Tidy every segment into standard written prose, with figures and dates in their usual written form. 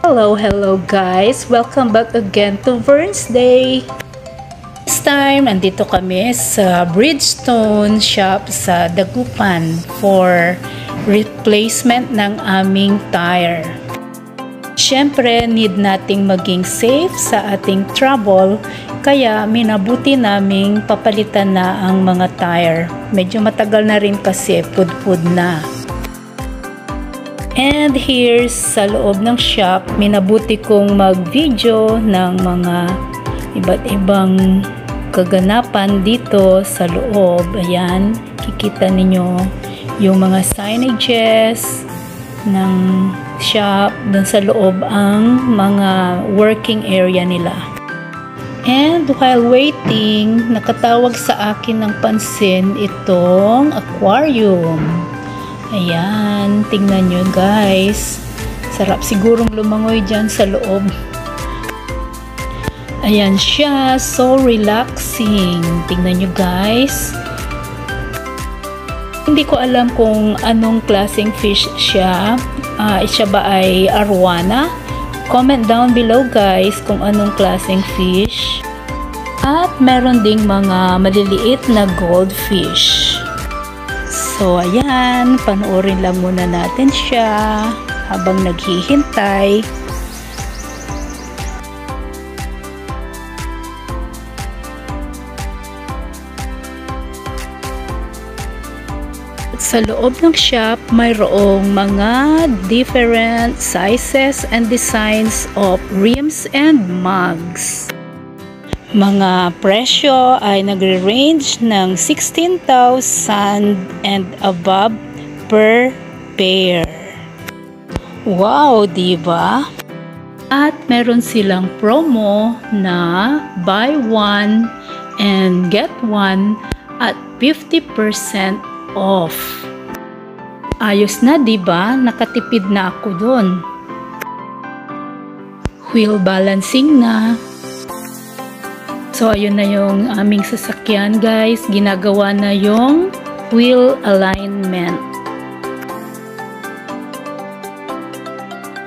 Hello guys! Welcome back again to Vern's Day! This time, andito kami sa Bridgestone shop sa Dagupan for replacement ng aming tire. Siyempre, need nating maging safe sa ating travel, kaya minabuti naming papalitan na ang mga tire. Medyo matagal na rin kasi pud-pud na. And here's sa loob ng shop, minabuti kong mag-video ng mga iba't ibang kaganapan dito sa loob. Ayan, kikita ninyo yung mga signages ng shop. Dun sa loob ang mga working area nila. And while waiting, nakatawag sa akin ng pansin itong aquarium. Ayan, tingnan nyo guys. Sarap sigurong lumangoy dyan sa loob. Ayan siya, so relaxing. Tingnan nyo guys. Hindi ko alam kung anong klaseng fish siya. Siya ba ay arwana? Comment down below guys kung anong klaseng fish. At meron ding mga maliliit na goldfish. So, ayan, panoorin lang muna natin siya habang naghihintay. Sa loob ng shop, mayroong mga different sizes and designs of rims and mugs. Mga presyo ay nagre-range ng 16,000 and above per pair. Wow, diba? At meron silang promo na buy one and get one at 50% off. Ayos na, diba? Nakatipid na ako dun. Wheel balancing na. So, ayun na yung aming sasakyan, guys. Ginagawa na yung wheel alignment.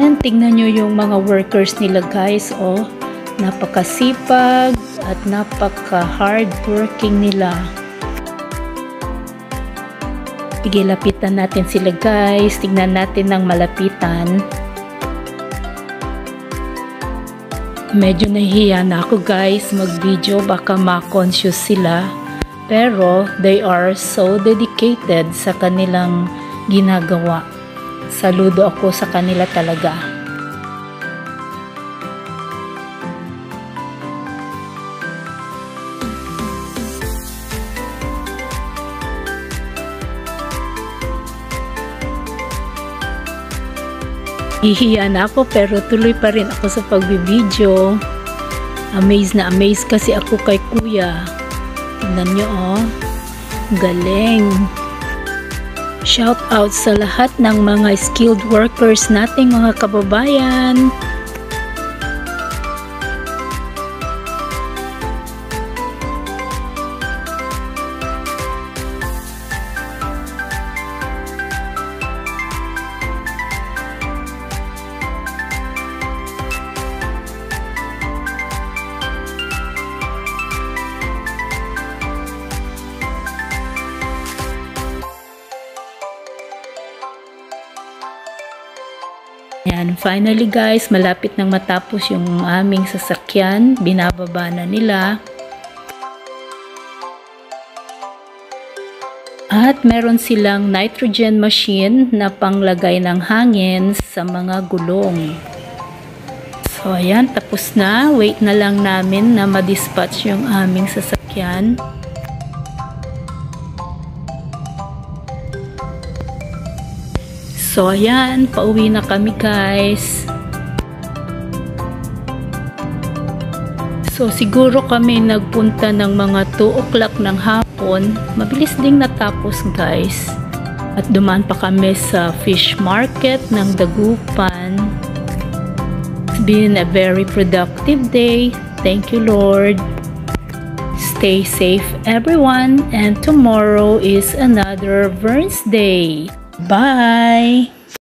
And tingnan nyo yung mga workers nila, guys. Oh, napakasipag at napaka-hard working nila. Igilapitan natin sila, guys. Tingnan natin ng malapitan. Medyo nahihiya na ako guys mag-video, baka ma-conscious sila. Pero they are so dedicated sa kanilang ginagawa. Saludo ako sa kanila talaga. Hihiya na ako pero tuloy pa rin ako sa pagbibideo. Amazed na amazed kasi ako kay kuya. Tingnan nyo oh. Galing. Shout out sa lahat ng mga skilled workers nating mga kababayan. Yan, finally guys, malapit nang matapos yung aming sasakyan. Binababa na nila. At meron silang nitrogen machine na panglagay ng hangin sa mga gulong. So ayan, tapos na. Wait na lang namin na ma-dispatch yung aming sasakyan. So, ayan, pauwi na kami guys. So, siguro kami nagpunta ng mga 2 o'clock ng hapon. Mabilis ding natapos guys. At dumaan pa kami sa fish market ng Dagupan. It's been a very productive day. Thank you Lord. Stay safe everyone. And tomorrow is another Vern's Day. Bye!